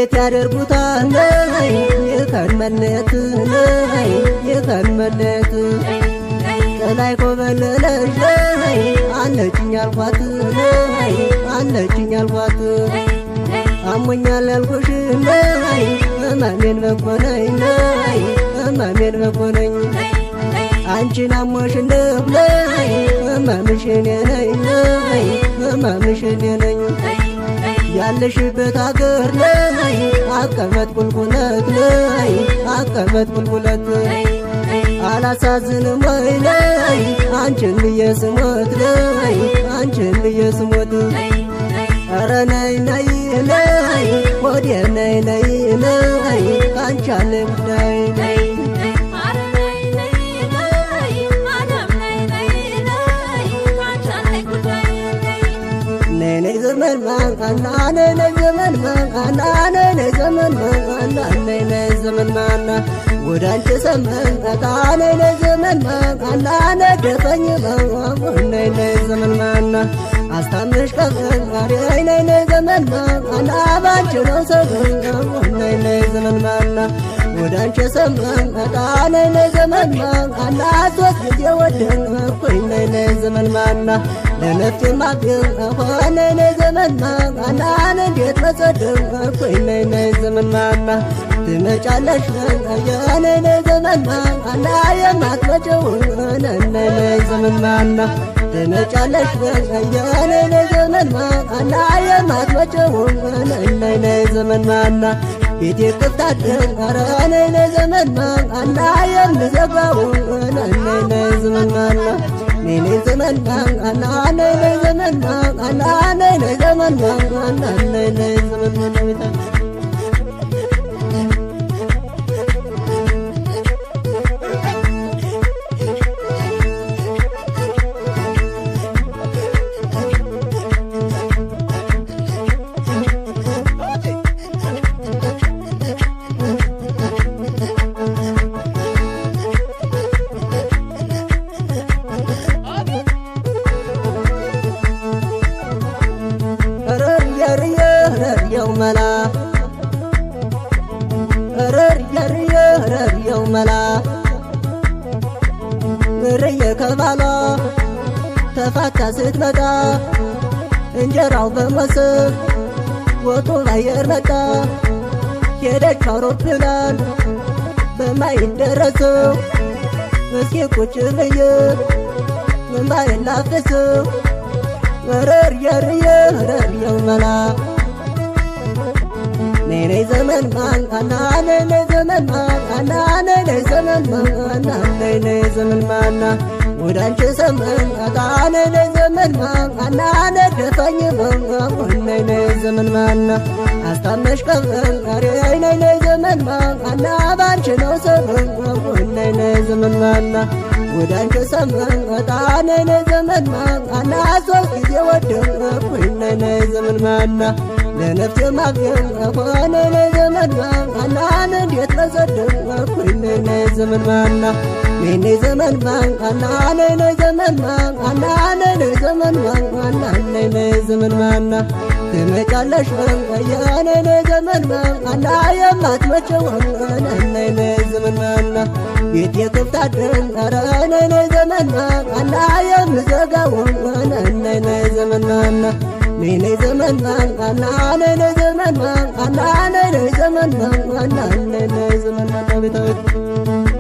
እንዴት ያደርጉታል የካን መለየት የካን መለየት ከላይ ኮበለለሽ አለችኝ አልኳት አለችኝ አልኳት አሞኛል ያልኩሽ እማሜን በኮነኝ እማሜን በኮነኝ አንቺን አሞሽ እንደብለኝ እማምሽ እኔ ነኝ እማምሽ እኔ ነኝ ያለሽበት አገር ላይ አቀመጥ ቁልቁለት ላይ አቀመጥ ቁልቁለት አላሳዝንም ወይ ላይ አንቺን ብዬ ስሞት ላይ አንቺን ብዬ ስሞት ኧረ ነይ ነይ ነይ ወዴ ነይ ነይ ነይ ካንቺ አለ ጉዳይ ነይ ዘመን ማንቃና ነይ ዘመን ማንቃና ነይ ዘመን ማንቃና ነይ ዘመን ማንቃና ወዳንቺ ሰመንቃታ ነይ ዘመን ማንቃና ደፈኝ ነይ ዘመን ማንቃና አስታምሽ ከፈንቃሪ ነይ ዘመን ማንቃና ባንቺ ነው ሰገን ነይ ዘመን ማንቃና ወዳንቺ ሰመንቃታ ነይ ዘመን ማንቃና ሶስት ጊዜ ወደንኩኝ ነይ ዘመን ማንቃና ለነፍሴ ማግኘት ሆነ ነይ ዘመን ማንቃና እንዴት መሰደብኩኝ ነይ ዘመን ማንቃና ትመጫለሽ ነይ ዘመን ማንቃና የማትመጪው ነይ ዘመን ማንቃና ትመጫለሽ ነይ ዘመን ማንቃና የማትመጪው ነይ ዘመን ማንቃና ቤቴ ክፍት አደረ ነይ ዘመን ማንቃና የምዘጋው ነይ ዘመን ማንቃና ነይ ዘመን ማንቃና ነይ ዘመን ማንቃና ነይ ዘመን ማንቃና ነይ ዘመን ማንቃና መላ ረርየው መላ ምርየ ከባሏ ተፋታ ስትመጣ እንጀራው በሞስብ ወጡ ባየር መጣ ሄደች አውሮፕላን በማይደረሰው እስኪ ቁጭ ብዬ እምባዬን ላፍሰው ረርየው መላ ነይ ዘመን ማንቃና ነይ ዘመን ማንቃና ነይ ዘመን ማንቃና ነይ ዘመን ማንቃና ወዳንቺ ሰመንቃታ ነይ ዘመን ማንቃና ደፈኝ ነይ ዘመን ማንቃና አስታመሽ ከፈንቃሪ ነይ ዘመን ማንቃና ባንቺ ነው ሰበን ነይ ዘመን ማንቃና ወዳንቺ ሰመንቃታ ነይ ዘመን ማንቃና ሶስት ጊዜ ወደንኩኝ ነይ ዘመን ማንቃና ለነፍሴ ማግኘት ሆነ ነይ ዘመን ማንቃና እንዴት መሰደብኩኝ ነይ ዘመን ማንቃና ነይ ዘመን ማንቃና ነይ ዘመን ማንቃና ነይ ዘመን ማንቃና ነይ ዘመን ማንቃና ትመጫለሽ ነይ ዘመን ማንቃና የማትመጪው ነይ ዘመን ማንቃና ቤቴ ክፍት አደረ ነይ ዘመን ማንቃና የምዘጋው ነይ ዘመን ማንቃና ነይ ዘመን ማንቃና ነይ ዘመን ማንቃና ነይ ዘመን ማንቃና ነይ ዘመን ማንቃና